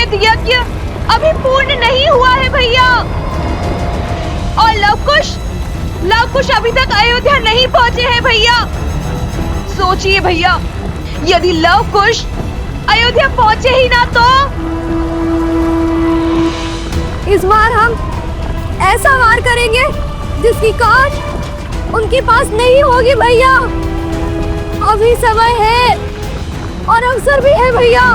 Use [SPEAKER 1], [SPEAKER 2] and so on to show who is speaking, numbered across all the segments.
[SPEAKER 1] अश्वमेध यज्ञ अभी पूर्ण नहीं हुआ है भैया। और लवकुश अभी तक अयोध्या नहीं पहुंचे हैं भैया। सोचिए भैया, यदि लवकुश अयोध्या पहुंचे ही ना तो
[SPEAKER 2] इस बार हम ऐसा वार करेंगे जिसकी काश उनके पास नहीं होगी भैया। अभी समय है और अवसर भी है भैया।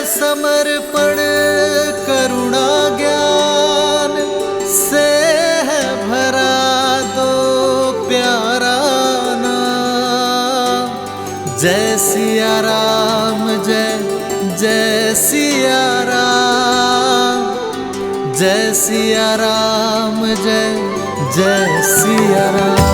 [SPEAKER 3] समर्पण करुणा ज्ञान से है भरा दो प्यारा नाम। जय सिया राम, जय जय सिया राम, जय सिया राम, जय जय सिया राम।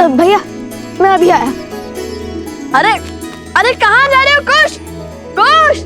[SPEAKER 2] भैया मैं अभी आया। अरे अरे कहाँ जा रहे हो? कुश कुश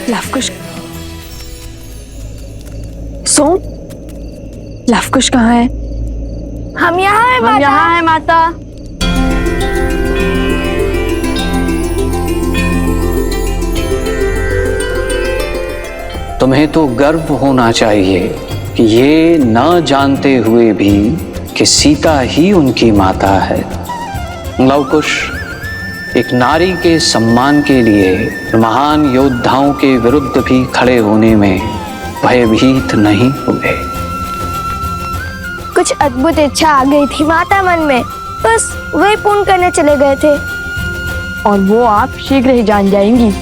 [SPEAKER 2] लवकुश लवकुश कहाँ है? हम यहाँ हैं माता। हम यहाँ हैं माता।
[SPEAKER 4] तुम्हें तो गर्व होना चाहिए कि ये न जानते हुए भी कि सीता ही उनकी माता है। लवकुश एक नारी के सम्मान के लिए महान योद्धाओं के विरुद्ध भी खड़े होने में भयभीत नहीं हुए।
[SPEAKER 2] कुछ अद्भुत इच्छा आ गई थी माता मन में, बस वही पूर्ण करने चले गए थे। और वो आप शीघ्र ही जान जाएंगी।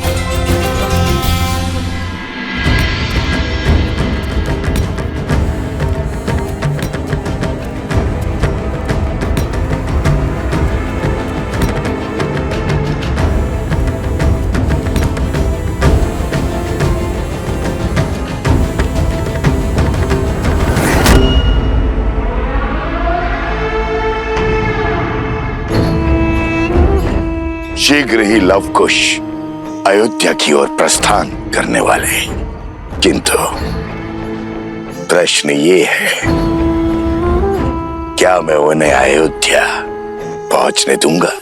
[SPEAKER 5] शीघ्र ही लवकुश अयोध्या की ओर प्रस्थान करने वाले हैं, किंतु प्रश्न ये है, क्या मैं उन्हें अयोध्या पहुंचने दूंगा?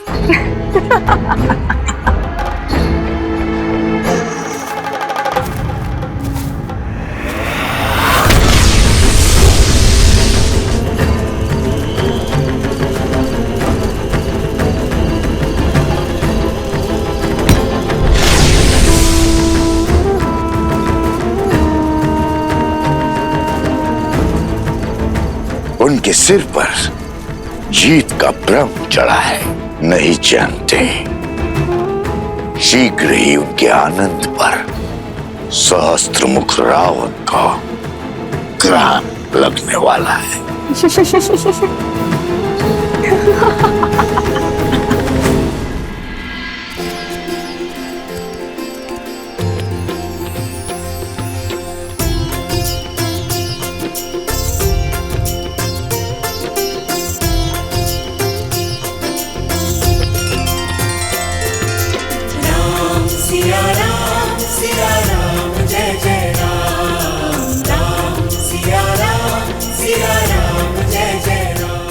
[SPEAKER 5] उनके सिर पर जीत का भ्रम चढ़ा है, नहीं जानते शीघ्र ही उनके आनंद पर सहस्त्रमुख रावण का ग्राण लगने वाला है।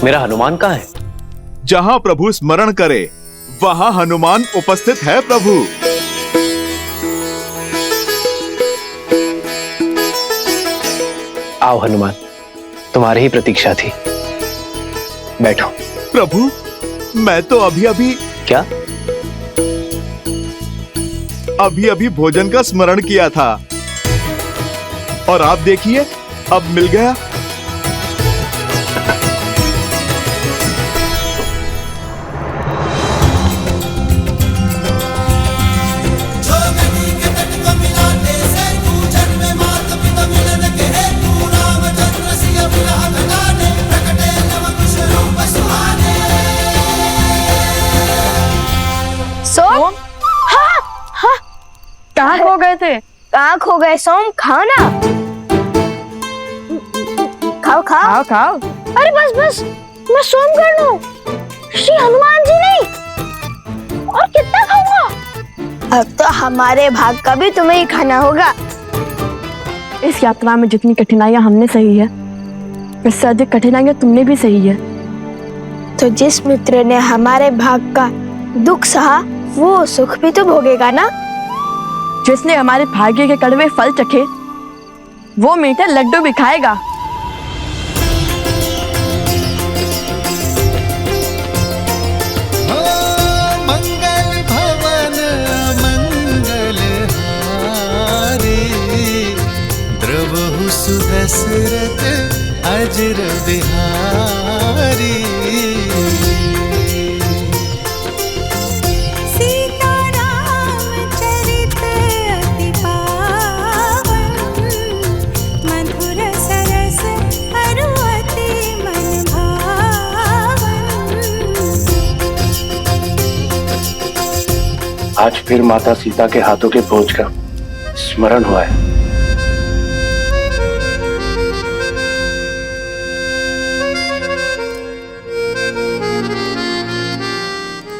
[SPEAKER 6] मेरा हनुमान कहाँ है?
[SPEAKER 7] जहाँ प्रभु स्मरण करे वहाँ हनुमान उपस्थित है प्रभु।
[SPEAKER 6] आओ हनुमान, तुम्हारी ही प्रतीक्षा थी। बैठो।
[SPEAKER 7] प्रभु मैं तो अभी
[SPEAKER 6] क्या?
[SPEAKER 7] अभी भोजन का स्मरण किया था और आप देखिए अब मिल गया।
[SPEAKER 2] सोम, हाँ, कहाँ खो गए थे? कहाँ खो गए सोम? खाओ ना, खाओ खाओ खाओ। अरे बस बस, मैं सोम कर लूं, श्री हनुमान जी नहीं। और कितना खाऊंगा? अब तो हमारे भाग का भी तुम्हें ही खाना होगा। इस यात्रा में जितनी कठिनाइयां हमने सही है, इससे अधिक कठिनाइयां तुमने भी सही है। तो जिस मित्र ने हमारे भाग का दुख सहा, वो सुख भी तो भोगेगा ना। जिसने हमारे भाग्य के कड़वे फल चखे, वो मीठे लड्डू भी खाएगा।
[SPEAKER 3] मंगल भवन मंगल हारी, द्रवहु सुदशरथ अजर बिहारी।
[SPEAKER 6] आज फिर माता सीता के हाथों के भोज का स्मरण हुआ है।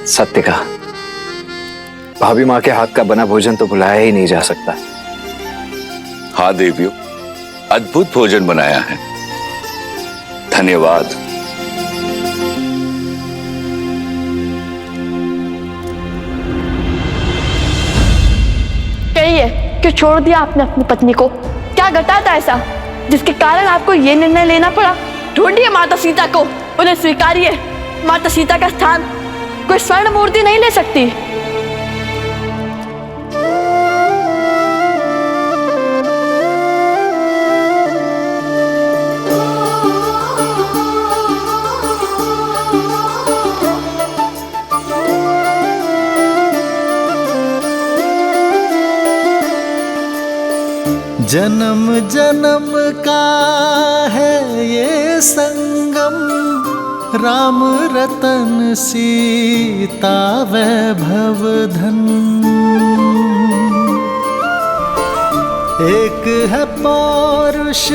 [SPEAKER 4] सत्य कहा, भाभी माँ के हाथ का बना भोजन तो भुलाया ही नहीं जा सकता।
[SPEAKER 5] हाँ देवियों, अद्भुत भोजन बनाया है, धन्यवाद।
[SPEAKER 2] कहिए कि छोड़ दिया आपने अपनी पत्नी को? क्या घटा था ऐसा जिसके कारण आपको ये निर्णय लेना पड़ा? ढूंढिए माता सीता को, उन्हें स्वीकारिए। माता सीता का स्थान कोई स्वर्ण मूर्ति नहीं ले सकती।
[SPEAKER 3] जन्म जन्म का है ये संगम, राम रतन सीता वैभव धन। एक है पौरुष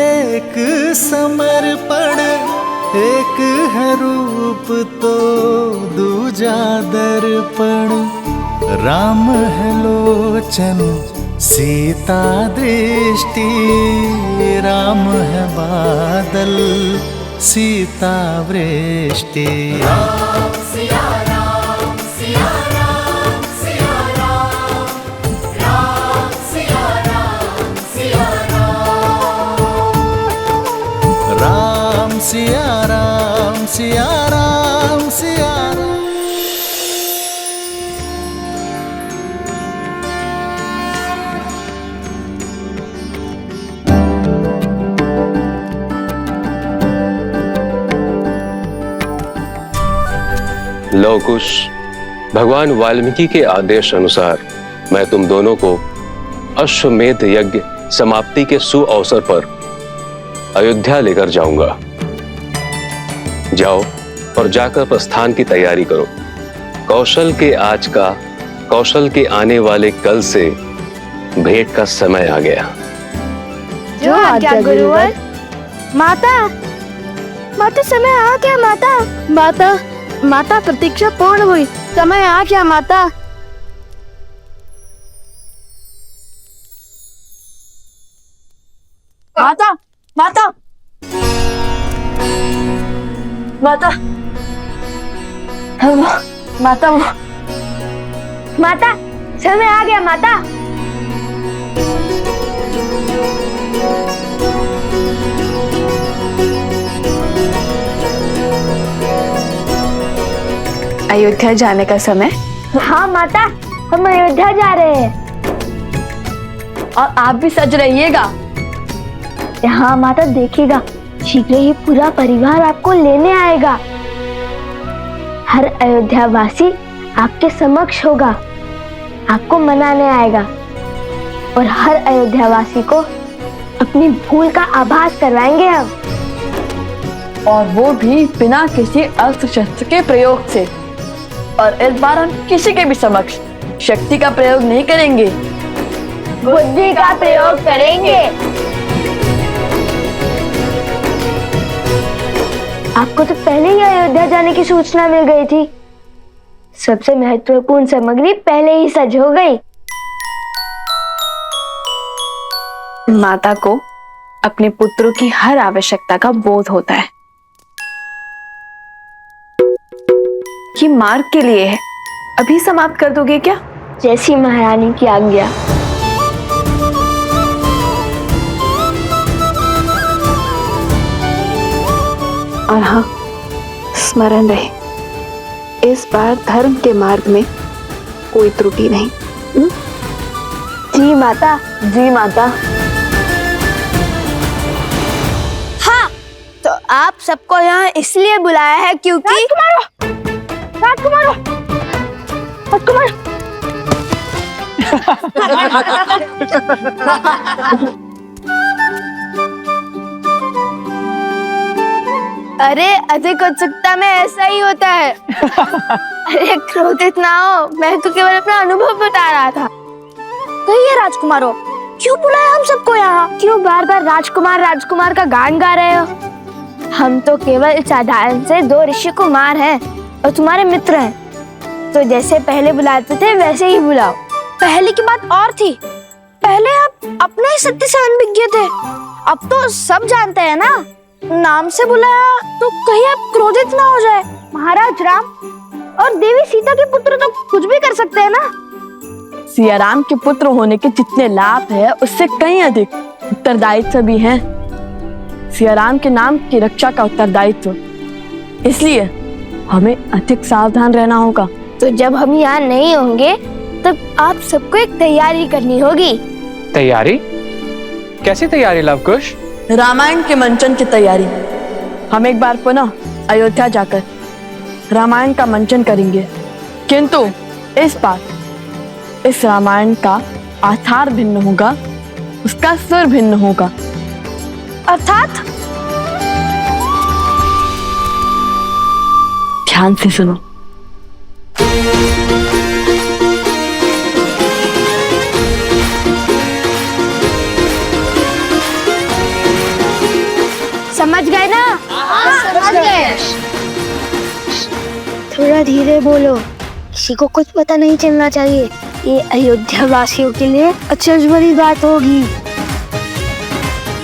[SPEAKER 3] एक समर्पण, एक है रूप तो दूजा दर्पण। राम है लोचन सीता दृष्टि, राम है बादल सीता वृष्टि। राम सिया राम सिया राम सिया राम, राम सिया राम सिया राम, राम सिया राम सिया राम सिया राम।
[SPEAKER 8] लव कुश, भगवान वाल्मीकि के आदेश अनुसार मैं तुम दोनों को अश्वमेध यज्ञ समाप्ति के सुअवसर पर अयोध्या लेकर जाऊंगा। जाओ और जाकर प्रस्थान की तैयारी करो। कौशल के आज का, कौशल के आने वाले कल से भेंट का समय आ गया।
[SPEAKER 2] जो आज्ञा गुरुवर। माता, माता समय आ गया माता। माता, माता प्रतीक्षा पूर्ण हुई, समय आ गया माता। माता, माता। माता माता माता समय आ गया माता।
[SPEAKER 1] अयोध्या जाने का समय?
[SPEAKER 2] हाँ माता, हम अयोध्या जा रहे हैं। और आप भी सज रहिएगा। हाँ माता, देखिएगा शीघ्र ही पूरा परिवार आपको लेने आएगा। हर अयोध्या वासी आपके समक्ष होगा, आपको मनाने आएगा और हर अयोध्या वासी को अपनी भूल का आभास करवाएंगे हम।
[SPEAKER 9] और वो भी बिना किसी अस्त्र शस्त्र के प्रयोग से। और इस बार हम किसी के भी समक्ष शक्ति का प्रयोग नहीं करेंगे,
[SPEAKER 2] बुद्धि का प्रयोग करेंगे। आपको तो पहले ही अयोध्या जाने की सूचना मिल गई थी। सबसे महत्वपूर्ण सामग्री पहले ही सज हो गई।
[SPEAKER 1] माता को अपने पुत्रों की हर आवश्यकता का बोध होता है। ये मार्ग के लिए है, अभी समाप्त कर दोगे क्या?
[SPEAKER 2] जैसी महारानी की आज्ञा।
[SPEAKER 1] और हाँ, स्मरण रहे, इस बार धर्म के मार्ग में कोई त्रुटि नहीं।
[SPEAKER 2] जी माता।
[SPEAKER 9] जी माता।
[SPEAKER 2] हाँ, तो आप सबको यहाँ इसलिए बुलाया है क्योंकि राजकुमार अरे अधिक उत्सुकता में ऐसा ही होता है। अरे क्रोधित ना हो, मैं तो केवल अपना अनुभव बता रहा था। कहिए राजकुमारों, क्यों बुलाया हम सबको यहाँ? क्यों बार बार राजकुमार राजकुमार का गान गा रहे हो? हम तो केवल साधारण से 2 ऋषि कुमार हैं और तुम्हारे मित्र हैं। तो जैसे पहले बुलाते थे वैसे ही बुलाओ। पहले की बात और थी, पहले आप अपने ही सत्य से अनभिज्ञ थे, अब तो सब जानते हैं ना। नाम से बुलाया तो कहीं आप क्रोधित ना हो जाए। महाराज राम और देवी सीता के पुत्र तो कुछ भी कर सकते हैं ना।
[SPEAKER 9] सिया राम के पुत्र होने के जितने लाभ है उससे कहीं अधिक उत्तरदायित्व भी हैं। सिया राम के नाम की रक्षा का उत्तरदायित्व, इसलिए हमें अधिक सावधान रहना होगा।
[SPEAKER 2] तो जब हम यहाँ नहीं होंगे तब आप सबको एक तैयारी करनी होगी।
[SPEAKER 6] तैयारी? कैसी तैयारी लवकुश?
[SPEAKER 9] रामायण के मंचन की तैयारी। हम एक बार पुनः अयोध्या जाकर रामायण का मंचन करेंगे, किंतु इस बार इस रामायण का आधार भिन्न होगा, उसका सुर भिन्न होगा।
[SPEAKER 2] अर्थात?
[SPEAKER 9] ध्यान से सुनो।
[SPEAKER 2] समझ गए ना? समझ गए। थोड़ा धीरे बोलो, किसी को कुछ पता नहीं चलना चाहिए। ये अयोध्या वासियों के लिए अचरज भरी बात होगी।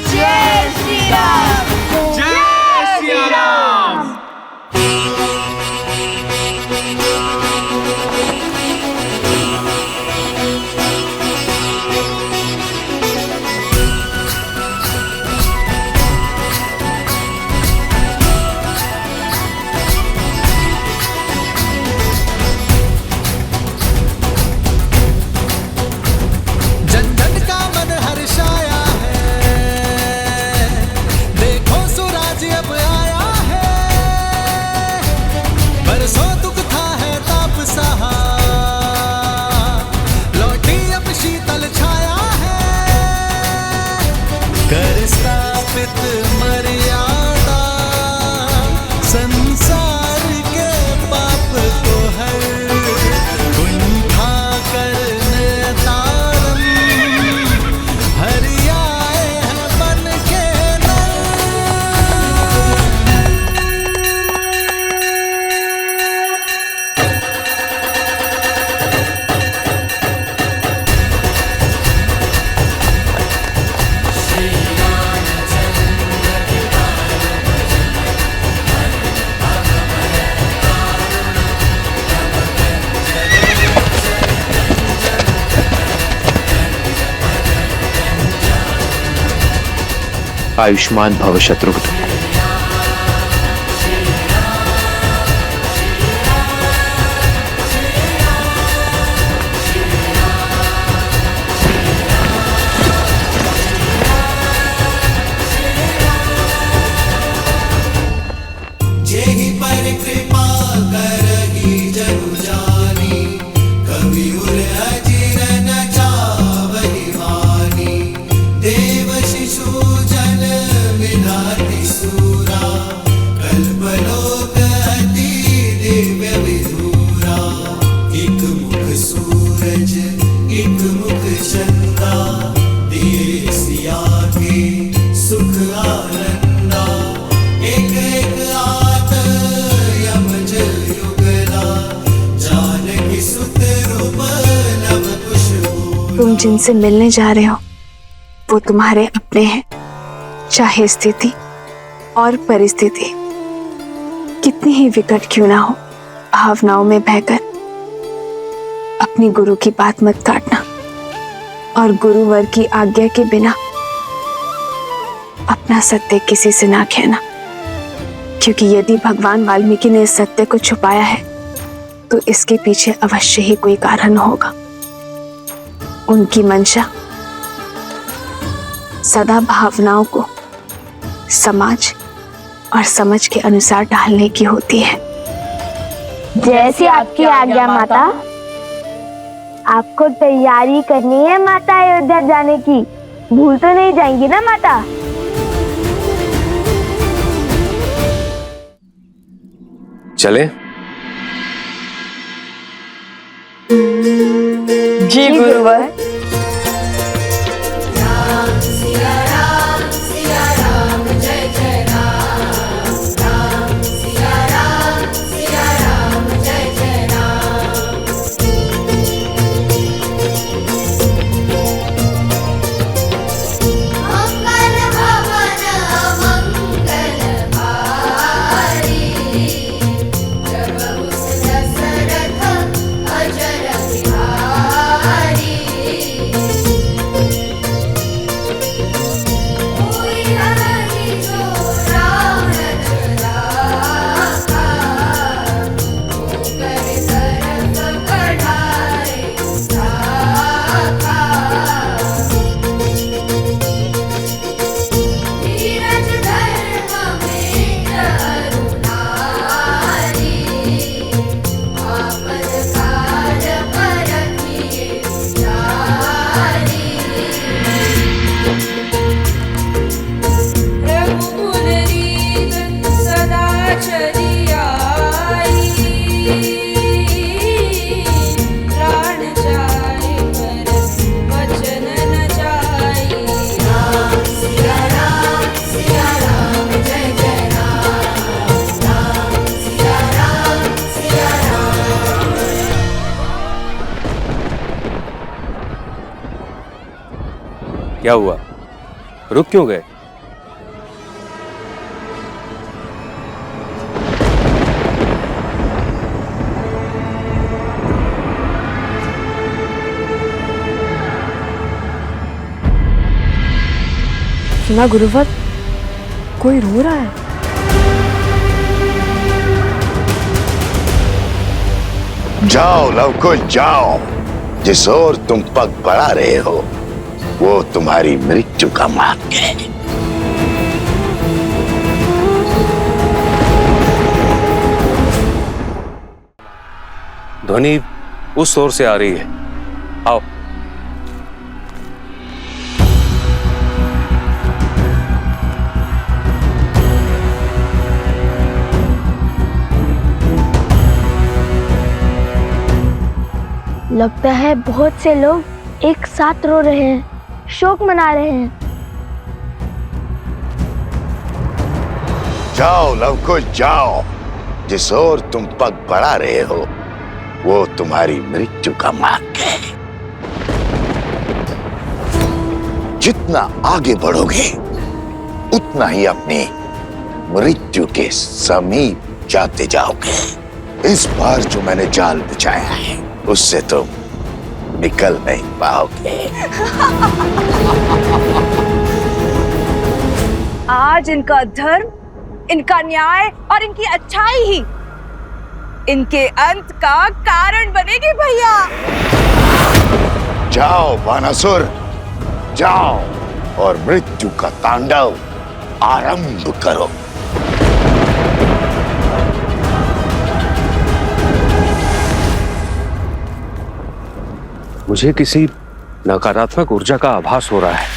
[SPEAKER 2] जय श्री राम। जय श्री राम।
[SPEAKER 3] जन जन का मन हर्षाया है,
[SPEAKER 6] आयुष्मान भव शत्रुघ्न।
[SPEAKER 3] जेहि पर कृपा करहि जनु जानी, कवि उर अजिर न चावहि वानी। देव शिशु जन विधाति सूरा, कल्पलोक अति दिव्य विधूरा। एक मुख सूरज एक मुख चंदा, दिए सिया के सुख आनंदा। एक एक आत यमज युगला, जानकी सुत रूप नव कुश बोला।
[SPEAKER 2] तुम जिनसे मिलने जा रहे हो वो तुम्हारे अपने हैं, चाहे स्थिति और परिस्थिति कितनी ही विकट क्यों ना हो। भावनाओं में बहकर अपनी गुरु की बात मत काटना, और गुरुवर की आज्ञा के बिना अपना सत्य किसी से ना कहना, क्योंकि यदि भगवान वाल्मीकि ने इस सत्य को छुपाया है तो इसके पीछे अवश्य ही कोई कारण होगा। उनकी मंशा सदा भावनाओं को समाज और समझ के अनुसार ढालने की होती है।
[SPEAKER 10] जैसी आपकी आज्ञा माता। आपको तैयारी करनी है माता अयोध्या जाने की, भूल तो नहीं जाएंगी ना माता?
[SPEAKER 8] चले?
[SPEAKER 9] जी गुरुवर।
[SPEAKER 8] क्या हुआ? रुक क्यों गए?
[SPEAKER 9] सुना गुरुवर, कोई रो रहा है।
[SPEAKER 5] जाओ लवकुश जाओ, जिस ओर तुम पग बढ़ा रहे हो वो तुम्हारी मृत्यु का मार्ग है।
[SPEAKER 8] ध्वनि उस ओर से आ रही है, आओ।
[SPEAKER 10] लगता है बहुत से लोग एक साथ रो रहे हैं, शोक मना रहे हैं।
[SPEAKER 5] जाओ लवकुश जाओ, जिस ओर तुम पग बढ़ा रहे हो वो तुम्हारी मृत्यु का मार्ग है। जितना आगे बढ़ोगे उतना ही अपनी मृत्यु के समीप जाते जाओगे। इस बार जो मैंने जाल बिछाया है उससे तुम निकल नहीं पाओगे।
[SPEAKER 1] आज इनका धर्म, इनका न्याय और इनकी अच्छाई ही इनके अंत का कारण बनेगी भैया।
[SPEAKER 5] जाओ बानासुर, जाओ और मृत्यु का तांडव आरंभ करो।
[SPEAKER 8] मुझे किसी नकारात्मक ऊर्जा का आभास हो रहा है।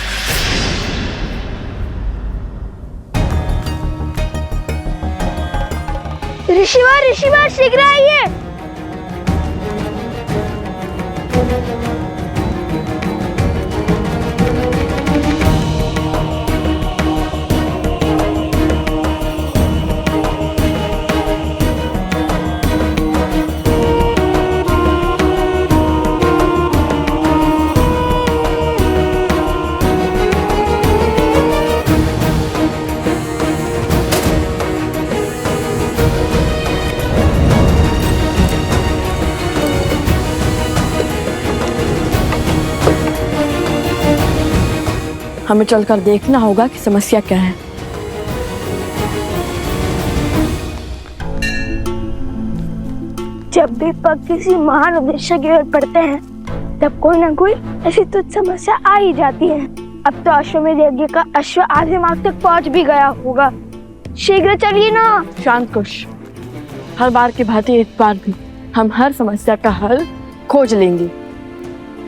[SPEAKER 10] ऋषिवर शीघ्र आइए।
[SPEAKER 9] हमें चलकर देखना होगा कि समस्या क्या है।
[SPEAKER 10] जब भी पग किसी महान उद्देश्य की ओर पड़ते हैं तब कोई ना कोई ऐसी तुच्छ समस्या आ ही जाती है। अब तो अश्वमेध यज्ञ का अश्व आधे मार्ग तक पहुंच भी गया होगा। शीघ्र चलिए ना।
[SPEAKER 9] शांत कुश, हर बार की भांति इस बार भी हम हर समस्या का हल खोज लेंगे।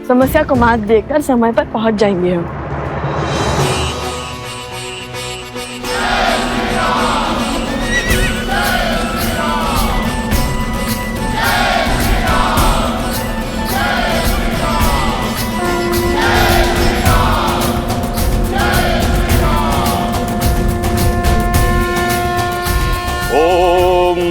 [SPEAKER 9] समस्या को मात देकर समय पर पहुंच जाएंगे हम।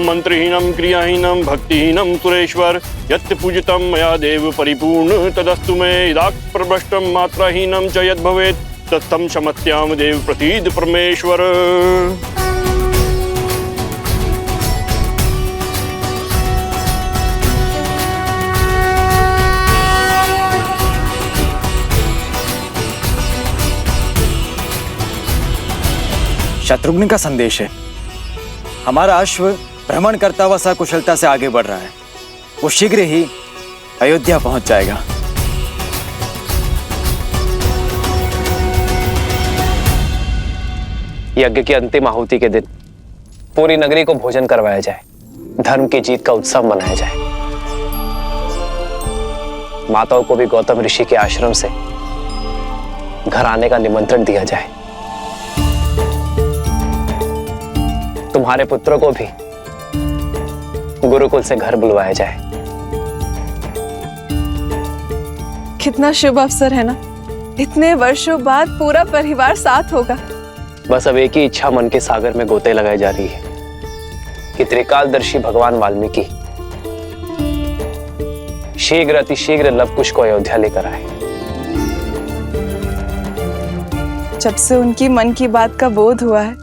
[SPEAKER 11] मंत्रहीनम क्रियाहीनम भक्तिहीनम सुरेश्वर यत् पूजितम मया देव परिपूर्ण तदस्तु मे इदाक प्रभ्रष्टम मात्राहीनम च यद् भवेत् तत्तं क्षमस्याम देव प्रसीद परमेश्वर।
[SPEAKER 12] शत्रुघ्न का संदेश है। हमारा अश्व भ्रमण करता हुआ सकुशलता से आगे बढ़ रहा है। वो शीघ्र ही अयोध्या पहुंच जाएगा।
[SPEAKER 6] यज्ञ की अंतिम आहुति के दिन पूरी नगरी को भोजन करवाया जाए, धर्म की जीत का उत्सव मनाया जाए। माताओं को भी गौतम ऋषि के आश्रम से घर आने का निमंत्रण दिया जाए। तुम्हारे पुत्रों को भी गुरुकुल से घर बुलवाया जाए।
[SPEAKER 1] कितना शुभ अवसर है ना, इतने वर्षों बाद पूरा परिवार साथ होगा।
[SPEAKER 6] बस अब एक ही इच्छा मन के सागर में गोते लगाई जा रही है कि त्रिकालदर्शी भगवान वाल्मीकि शीघ्र अतिशीघ्र लवकुश को अयोध्या लेकर आए।
[SPEAKER 1] जब से उनकी मन की बात का बोध हुआ है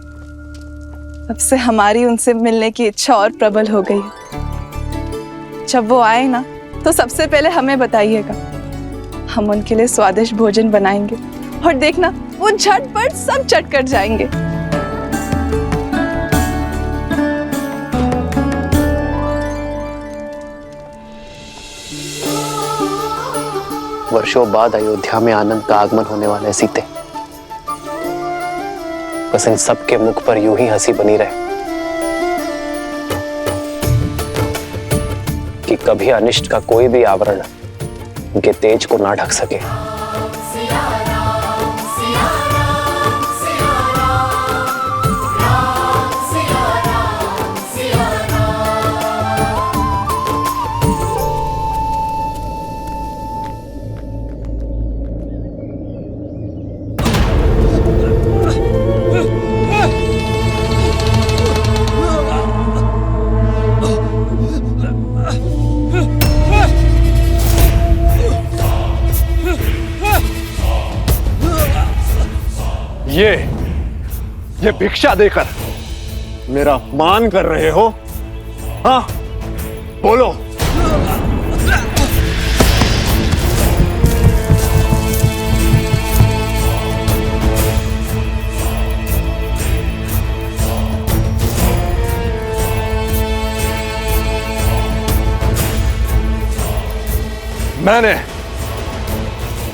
[SPEAKER 1] तब से हमारी उनसे मिलने की इच्छा और प्रबल हो गई है। जब वो आए ना तो सबसे पहले हमें बताइएगा, हम उनके लिए स्वादिष्ट भोजन बनाएंगे और देखना वो झटपट सब चट कर जाएंगे।
[SPEAKER 6] वर्षों बाद अयोध्या में आनंद का आगमन होने वाला है सीते। बस इन सबके मुख पर यूं ही हंसी बनी रहे कि कभी अनिष्ट का कोई भी आवरण उनके तेज को ना ढक सके।
[SPEAKER 11] ये भिक्षा देकर मेरा अपमान कर रहे हो? हाँ, बोलो।
[SPEAKER 13] मैंने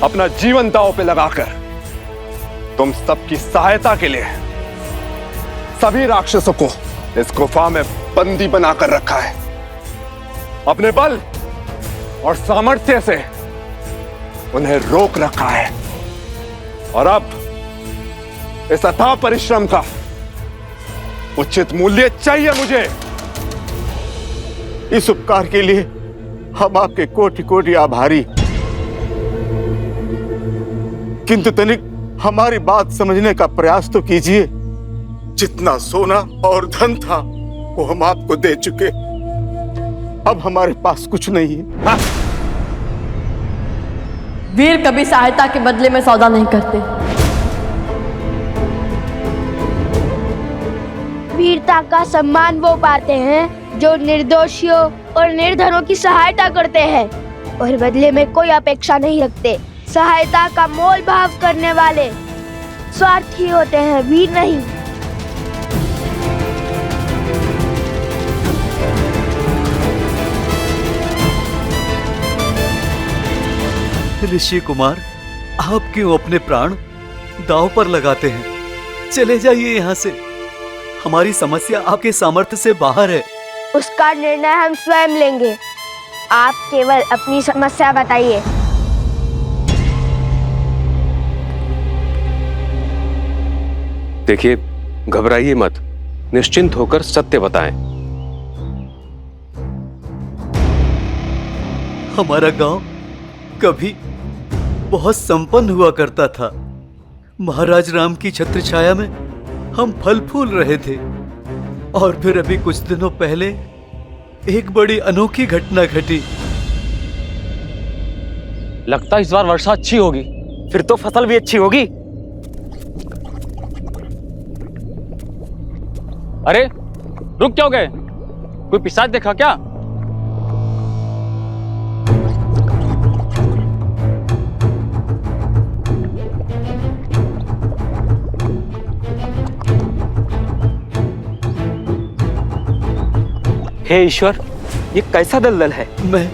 [SPEAKER 13] अपना जीवन दांव पे लगाकर तुम सबकी सहायता के लिए सभी राक्षसों को इस गुफा में बंदी बनाकर रखा है। अपने बल और सामर्थ्य से उन्हें रोक रखा है और अब इस अथाह परिश्रम का उचित मूल्य चाहिए मुझे।
[SPEAKER 7] इस उपकार के लिए हम आपके कोटि कोटि आभारी, किंतु तनिक हमारी बात समझने का प्रयास तो कीजिए। जितना सोना और धन था वो हम आपको दे चुके, अब हमारे पास कुछ नहीं है। हाँ?
[SPEAKER 9] वीर कभी सहायता के बदले में सौदा नहीं करते।
[SPEAKER 10] वीरता का सम्मान वो पाते हैं जो निर्दोषियों और निर्धनों की सहायता करते हैं और बदले में कोई अपेक्षा नहीं रखते। सहायता का मोल भाव करने वाले स्वार्थी होते हैं, वीर नहीं।
[SPEAKER 14] ऋषि कुमार, आप क्यों अपने प्राण दांव पर लगाते हैं? चले जाइए यहाँ से। हमारी समस्या आपके सामर्थ्य से बाहर है।
[SPEAKER 10] उसका निर्णय हम स्वयं लेंगे। आप केवल अपनी समस्या बताइए।
[SPEAKER 8] देखिए, घबराइए मत, निश्चिंत होकर सत्य बताएं।
[SPEAKER 14] हमारा गांव कभी बहुत संपन्न हुआ करता था। महाराज राम की छत्र छाया में हम फल फूल रहे थे और फिर अभी कुछ दिनों पहले एक बड़ी अनोखी घटना घटी।
[SPEAKER 12] लगता है इस बार वर्षा अच्छी होगी, फिर तो फसल भी अच्छी होगी।
[SPEAKER 15] अरे रुक क्यों गए? कोई पिशाच देखा क्या?
[SPEAKER 12] हे ईश्वर, ये कैसा दलदल है?
[SPEAKER 14] मैं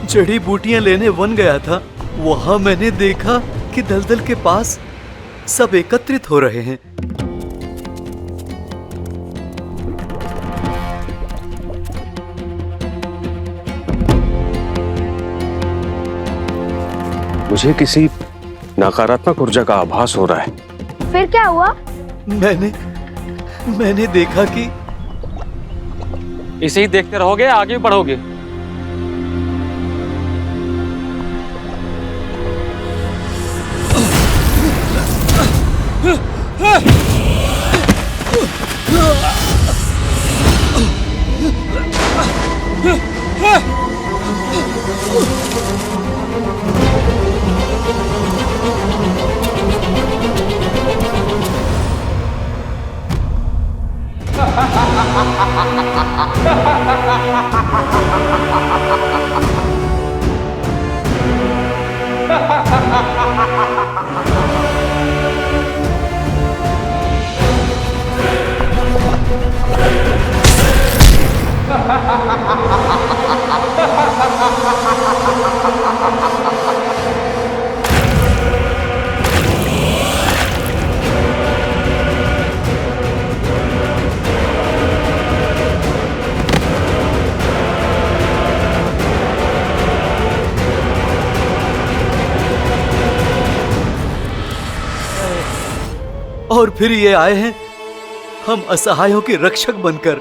[SPEAKER 14] जड़ी बूटियां लेने वन गया था, वहां मैंने देखा कि दलदल के पास सब एकत्रित हो रहे हैं।
[SPEAKER 8] मुझे किसी नकारात्मक ऊर्जा का आभास हो रहा है।
[SPEAKER 10] फिर क्या हुआ?
[SPEAKER 14] मैंने देखा कि
[SPEAKER 15] इसे ही देखते रहोगे, आगे बढ़ोगे।
[SPEAKER 14] और फिर ये आए हैं हम असहायों के रक्षक बनकर।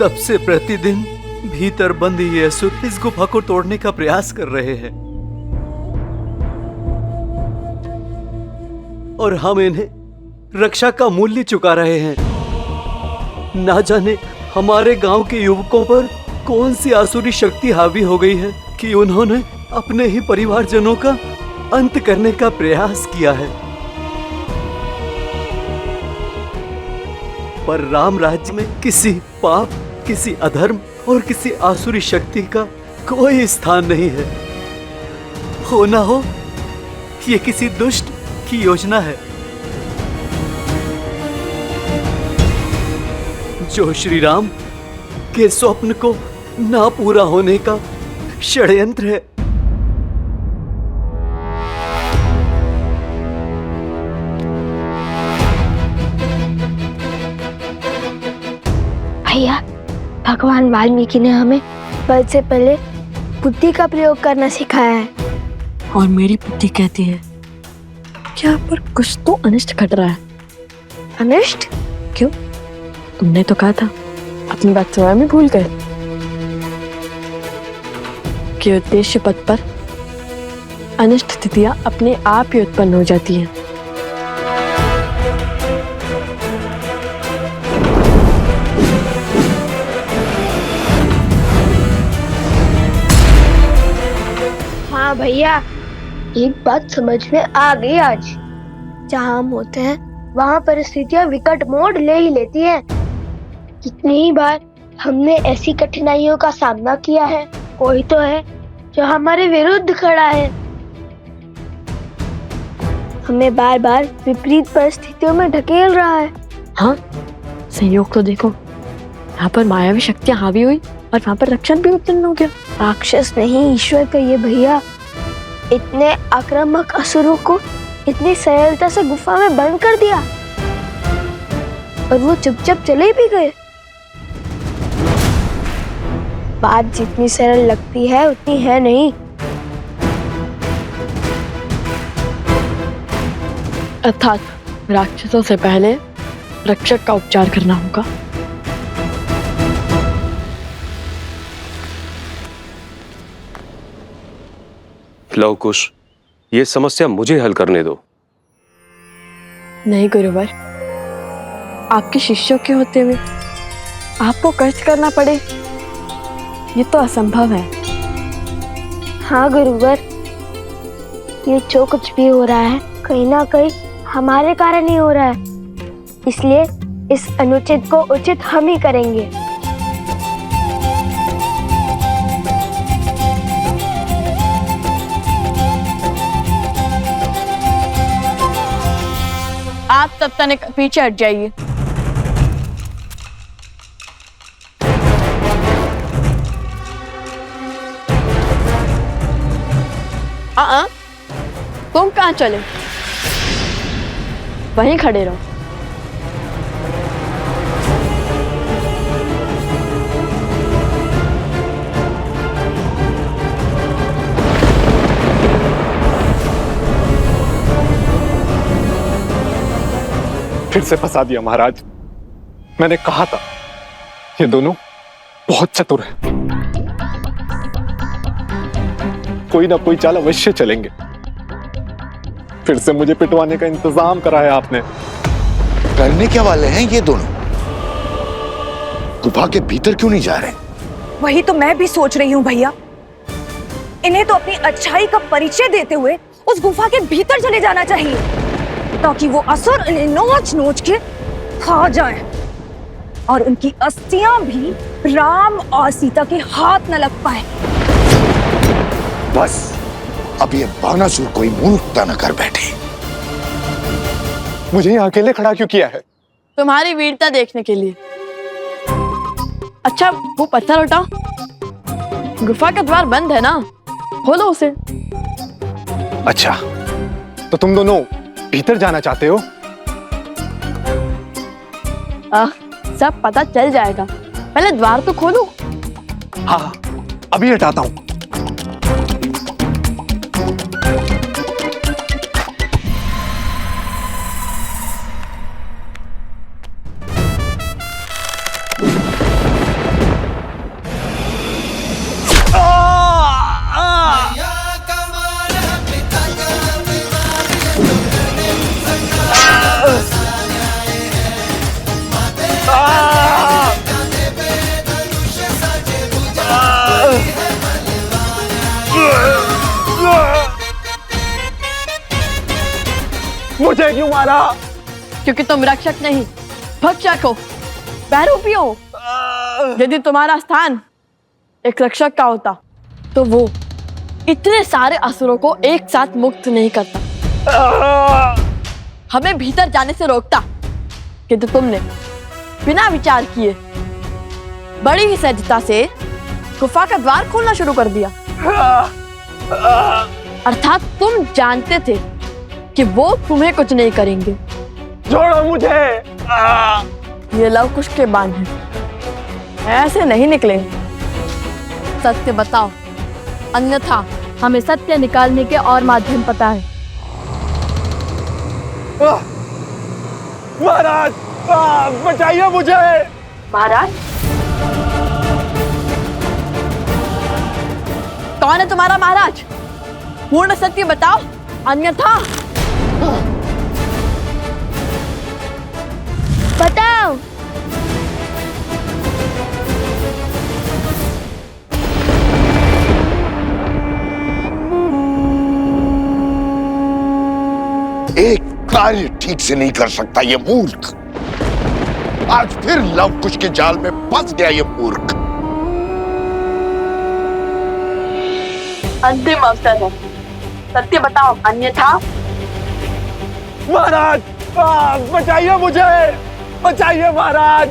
[SPEAKER 14] तब से प्रतिदिन भीतर बंद ये असुर इस गुफा को तोड़ने का प्रयास कर रहे हैं और हम इन्हें रक्षा का मूल्य चुका रहे हैं। ना जाने हमारे गांव के युवकों पर कौन सी आसुरी शक्ति हावी हो गई है कि उन्होंने अपने ही परिवारजनों का अंत करने का प्रयास किया है। पर राम राज्य में किसी पाप, किसी अधर्म और किसी आसुरी शक्ति का कोई स्थान नहीं है। हो ना हो ये किसी दुष्ट की योजना है जो श्री राम के स्वप्न को ना पूरा होने का षड्यंत्र है।
[SPEAKER 10] भैया, भगवान वाल्मीकि ने हमें बल से पहले बुद्धि का प्रयोग करना सिखाया है।
[SPEAKER 9] और मेरी बुद्धि कहती है कि यहाँ पर कुछ तो अनिष्ट घट रहा है।
[SPEAKER 10] अनिष्ट?
[SPEAKER 9] क्यों? तुमने तो कहा था, अपनी बात स्वयं में भूल गए कि उद्देश्य पथ पर अनिष्ट स्थितियां अपने आप ही उत्पन्न हो जाती हैं।
[SPEAKER 10] हाँ भैया, एक बात समझ में आ गई आज। जहाँ हम होते हैं वहाँ परिस्थितियाँ विकट मोड़ ले ही लेती हैं। कितनी ही बार हमने ऐसी कठिनाइयों का सामना किया है। कोई तो है जो हमारे विरुद्ध खड़ा है, हमें बार बार विपरीत परिस्थितियों में ढकेल रहा है।
[SPEAKER 9] हाँ, संयोग तो देखो, यहाँ पर मायावी शक्तियाँ हावी हुई और वहाँ पर रक्षण भी उत्पन्न हो गया।
[SPEAKER 10] राक्षस नहीं, ईश्वर कहिए भैया। इतने आक्रामक असुरों को इतनी सरलता से गुफा में बंद कर दिया और वो चुपचाप चले भी गए। बात जितनी सरल लगती है उतनी है नहीं।
[SPEAKER 9] अर्थात राक्षसों से पहले रक्षक का उपचार करना होगा।
[SPEAKER 8] लव कुश, ये समस्या मुझे हल करने दो।
[SPEAKER 9] नहीं गुरुवर, आपके शिष्यों के होते हुए आपको कष्ट करना पड़े, ये तो असंभव है।
[SPEAKER 10] हाँ गुरुवर, ये जो कुछ भी हो रहा है कहीं ना कहीं हमारे कारण ही हो रहा है, इसलिए इस अनुचित को उचित हम ही करेंगे।
[SPEAKER 9] आप तब तक पीछे हट जाइए। तुम कहाँ चले? वहीं खड़े रहो।
[SPEAKER 13] फिर से फंसा दिया महाराज। मैंने कहा था ये दोनों बहुत चतुर हैं। कोई ना कोई चाल अवश्य चलेंगे। फिर से मुझे पिटवाने का इंतजाम कराया आपने।
[SPEAKER 5] करने क्या वाले हैं ये दोनों? गुफा के भीतर क्यों नहीं जा रहे?
[SPEAKER 1] वही तो मैं भी सोच रही हूँ भैया। इन्हें तो अपनी अच्छाई का परिचय देते हुए उस गुफा के भीतर चले जाना चाहिए, ताकि वो असुर इन्हें नोच नोच के खा जाए और उनकी अस्थियां भी राम और सीता के हाथ न लग पाए।
[SPEAKER 5] बस अब ये बानासुर कोई मूर्खता न कर बैठे।
[SPEAKER 13] मुझे यहाँ अकेले खड़ा क्यों किया है?
[SPEAKER 9] तुम्हारी वीरता देखने के लिए। अच्छा, वो पत्थर उठाओ। गुफा का द्वार बंद है ना, खोलो उसे।
[SPEAKER 13] अच्छा, तो तुम दोनों भीतर जाना चाहते हो?
[SPEAKER 9] सब पता चल जाएगा, पहले द्वार तो खोलो।
[SPEAKER 13] हाँ, अभी हटाता हूं।
[SPEAKER 11] मुझे क्यों मारा?
[SPEAKER 9] क्योंकि तुम रक्षक नहीं, भक्षक हो, बहरूपी हो। यदि तुम्हारा स्थान एक रक्षक का होता तो वो इतने सारे असुरों को एक साथ मुक्त नहीं करता, हमें भीतर जाने से रोकता। किंतु तुमने बिना विचार किए बड़ी ही सहजता से गुफा का द्वार खोलना शुरू कर दिया। अर्थात तुम जानते थे कि वो तुम्हें कुछ नहीं करेंगे।
[SPEAKER 11] छोड़ो मुझे।
[SPEAKER 9] ये लवकुश के बाण हैं, ऐसे नहीं निकलेंगे। सत्य बताओ, अन्यथा हमें सत्य निकालने के और माध्यम पता है।
[SPEAKER 11] महाराज, बचाइए मुझे।
[SPEAKER 9] महाराज, कौन है तुम्हारा महाराज? पूर्ण सत्य बताओ, अन्यथा।
[SPEAKER 10] बताओ।
[SPEAKER 5] एक कार्य ठीक से नहीं कर सकता ये मूर्ख। आज फिर लवकुश के जाल में फंस गया ये मूर्ख।
[SPEAKER 9] अंतिम अवसर है, सत्य बताओ, अन्यथा।
[SPEAKER 11] महाराज, बचाइए मुझे, बचाइए महाराज,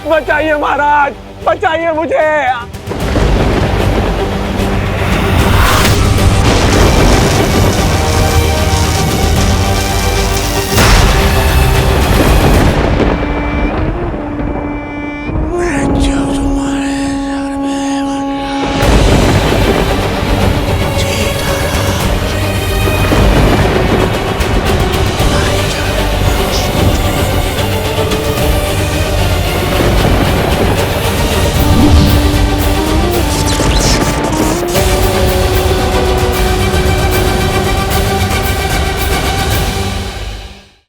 [SPEAKER 11] बचाइए महाराज, बचाइए मुझे।